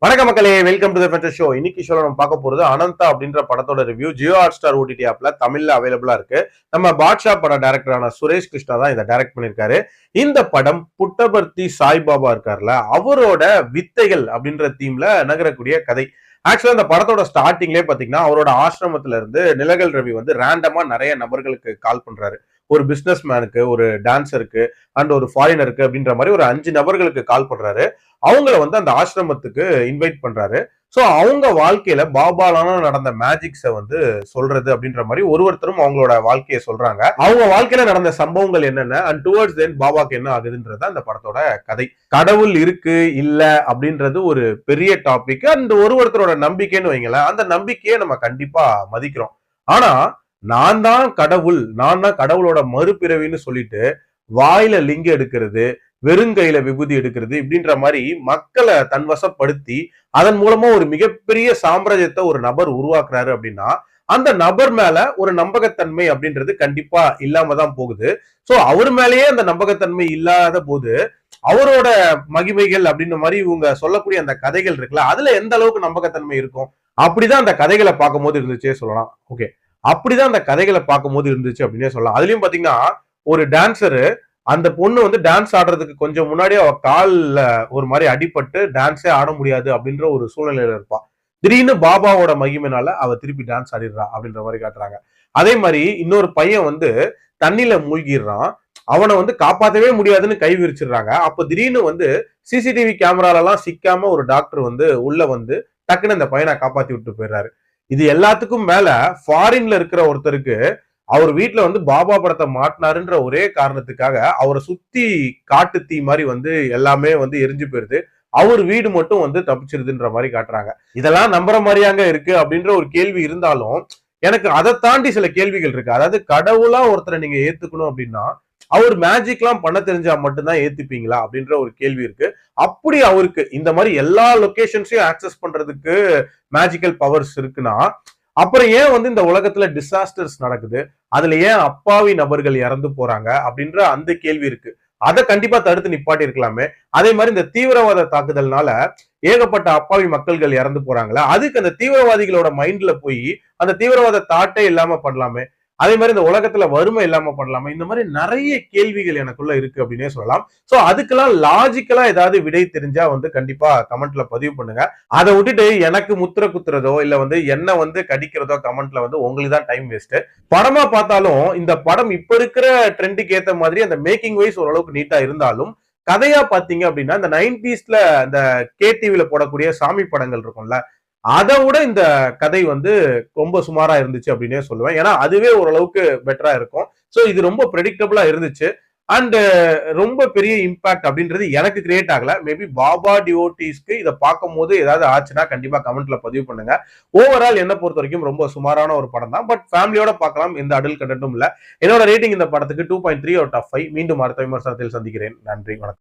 வணக்கம் மக்களே, welcome to the ஃபென்டஸ் show. இன்னைக்கு ஷோல நம்ம பார்க்க போறது அனந்தா அப்படின்ற படத்தோட ரிவ்யூ. ஜியோ ஹாட்ஸ்டார் ஓடிடி ஆப்ல தமிழ்ல அவைலபிளா இருக்கு. நம்ம பாட்ஷா பட டைரக்டரான சுரேஷ் கிருஷ்ணா தான் இதை டைரக்ட் பண்ணிருக்காரு. இந்த படம் புட்டபர்த்தி சாய்பாபா இருக்காருல்ல, அவரோட வித்தைகள் அப்படின்ற தீம்ல நகரக்கூடிய கதை. ஆக்சுவலா இந்த படத்தோட ஸ்டார்டிங்லேயே பாத்தீங்கன்னா அவரோட ஆசிரமத்துல இருந்து நிலகல் ரவி வந்து ரேண்டமா நிறைய நபர்களுக்கு கால் பண்றாரு. ஒரு பிசினஸ் மேனுக்கு, ஒரு டான்சருக்கு அண்ட் ஒரு ஃபாரினருக்கு அப்படின்ற மாதிரி ஒரு 5 நபர்களுக்கு கால் பண்றாரு. அவங்கள வந்து அந்த ஆசிரமத்துக்கு இன்வைட் பண்றாரு. சோ அவங்க வாழ்க்கையில பாபாலான நடந்த மேஜிக்ஸ வந்து சொல்றது அப்படின்ற மாதிரி ஒருத்தரும் அவங்களோட வாழ்க்கையை சொல்றாங்க. அவங்க வாழ்க்கையில நடந்த சம்பவங்கள் என்னென்ன அண்ட் டுவர்ட்ஸ் தென் பாபாக்கு என்ன ஆகுதுன்றத அந்த படத்தோட கதை. கடவுள் இருக்கு இல்ல அப்படின்றது ஒரு பெரிய டாபிக். அந்த ஒருத்தரோட நம்பிக்கைன்னு வைங்களேன், அந்த நம்பிக்கையை நம்ம கண்டிப்பா மதிக்கிறோம். ஆனா நான் தான் கடவுள், நான் தான் கடவுளோட மறுபிறவின்னு சொல்லிட்டு வாயில லிங்கம் எடுக்கிறது, வெறுங்கையில விபூதி எடுக்கிறது இப்படின்ற மாதிரி மக்களை தன்வசப்படுத்தி அதன் மூலமா ஒரு மிகப்பெரிய சாம்ராஜ்யத்தை ஒரு நபர் உருவாக்குறாரு அப்படின்னா அந்த நபர் மேல ஒரு நம்பகத்தன்மை அப்படின்றது கண்டிப்பா இல்லாம தான் போகுது. சோ அவர் மேலேயே அந்த நம்பகத்தன்மை இல்லாத போது அவரோட மகிமைகள் அப்படின்ற மாதிரி இவங்க சொல்லக்கூடிய அந்த கதைகள் இருக்குல்ல, அதுல எந்த அளவுக்கு நம்பகத்தன்மை இருக்கும்? அப்படிதான் அந்த கதைகளை பார்க்கும் போது இருந்துச்சே சொல்லலாம். ஓகே, அப்படிதான் அந்த கதைகளை பார்க்கும் போது இருந்துச்சு அப்படின்னே சொல்லலாம். அதுலயும் பாத்தீங்கன்னா ஒரு டான்சரு, அந்த பொண்ணு வந்து டான்ஸ் ஆடுறதுக்கு கொஞ்சம் முன்னாடி அவ கால்ல ஒரு மாதிரி அடிபட்டு டான்ஸே ஆட முடியாது அப்படின்ற ஒரு சூழ்நிலையில இருப்பா. திடீர்னு பாபாவோட மகிமைனால அவ திருப்பி டான்ஸ் ஆடிடுறா அப்படின்ற மாதிரி காட்டுறாங்க. அதே மாதிரி இன்னொரு பையன் வந்து தண்ணியில மூழ்கிடுறான். அவனை வந்து காப்பாற்றவே முடியாதுன்னு கை விரிச்சிடுறாங்க. அப்ப திடீர்னு வந்து சிசிடிவி கேமரால எல்லாம் சிக்காம ஒரு டாக்டர் வந்து உள்ள வந்து டக்குன்னு அந்த பையனை காப்பாத்தி விட்டு போயிடுறாரு. இது எல்லாத்துக்கும் மேல ஃபாரின்ல இருக்கிற ஒருத்தருக்கு அவர் வீட்டுல வந்து பாபா படத்தை மாட்டினாருன்ற ஒரே காரணத்துக்காக அவரை சுத்தி காட்டு தீ மாதிரி வந்து எல்லாமே வந்து எரிஞ்சு போயிருது. அவர் வீடு மட்டும் வந்து தப்பிச்சிருதுன்ற மாதிரி காட்டுறாங்க. இதெல்லாம் நம்புற மாதிரியாங்க இருக்கு அப்படின்ற ஒரு கேள்வி இருந்தாலும் எனக்கு அதை தாண்டி சில கேள்விகள் இருக்கு. அதாவது கடவுளா ஒருத்தரை நீங்க ஏத்துக்கணும் அப்படின்னா அவர் மேஜிக் எல்லாம் பண்ண தெரிஞ்சா மட்டும்தான் ஏத்துப்பீங்களா அப்படின்ற ஒரு கேள்வி இருக்கு. அப்படி அவருக்கு இந்த மாதிரி எல்லா லொகேஷன்ஸையும் ஆக்சஸ் பண்றதுக்கு மேஜிக்கல் பவர்ஸ் இருக்குன்னா அப்புறம் ஏன் வந்து இந்த உலகத்துல டிசாஸ்டர்ஸ் நடக்குது, அதுல ஏன் அப்பாவி நபர்கள் இறந்து போறாங்க அப்படின்ற அந்த கேள்வி இருக்கு. அதை கண்டிப்பா தடுத்து நிப்பாட்டி இருக்கலாமே. அதே மாதிரி இந்த தீவிரவாத தாக்குதல்னால ஏகப்பட்ட அப்பாவி மக்கள்கள் இறந்து போறாங்களா, அதுக்கு அந்த தீவிரவாதிகளோட மைண்ட்ல போய் அந்த தீவிரவாத தாட்டே இல்லாம பண்ணலாமே. அதே மாதிரி இந்த உலகத்துல வறுமை இல்லாம பண்ணலாமே. இந்த மாதிரி நிறைய கேள்விகள் எனக்குள்ள இருக்கு அப்படின்னே சொல்லலாம். சோ அதுக்கெல்லாம் லாஜிக்கலா ஏதாவது விடை தெரிஞ்சா வந்து கண்டிப்பா கமெண்ட்ல பதிவு பண்ணுங்க. அதை விட்டுட்டு எனக்கு முத்திர குத்துறதோ இல்ல வந்து என்ன வந்து கடிக்கிறதோ கமெண்ட்ல வந்து உங்களுக்கு தான் டைம் வேஸ்ட். படமா பார்த்தாலும் இந்த படம் இப்ப இருக்கிற ட்ரெண்டுக்கு ஏத்த மாதிரி அந்த மேக்கிங் வைஸ் ஓரளவுக்கு நீட்டா இருந்தாலும் கதையா பாத்தீங்க அப்படின்னா இந்த 90ஸ்ல இந்த KTVல போடக்கூடிய சாமி படங்கள் இருக்கும்ல, அதை விட இந்த கதை வந்து ரொம்ப சுமாரா இருந்துச்சு அப்படின்னே சொல்லுவேன். ஏன்னா அதுவே ஓரளவுக்கு பெட்டரா இருக்கும். சோ இது ரொம்ப ப்ரெடிக்டபிளா இருந்துச்சு. அண்ட் ரொம்ப பெரிய இம்பாக்ட் அப்படின்றது எனக்கு கிரியேட் ஆகல. மேபி பாபா டிவோட்டிஸ்க்கு இதை பார்க்கும் போது ஏதாவது ஆச்சுன்னா கண்டிப்பா கமெண்ட்ல பதிவு பண்ணுங்க. ஓவரால் என்ன பொறுத்த வரைக்கும் ரொம்ப சுமாரான ஒரு படம் தான். பட் ஃபேமிலியோட பார்க்கலாம், எந்த அடல்ட் கண்டென்ட்டும் இல்ல. என்னோட ரேட்டிங் இந்த படத்துக்கு 2.3 out of 5. மீண்டும் அடுத்த விமர்சனத்தில் சந்திக்கிறேன். நன்றி, வணக்கம்.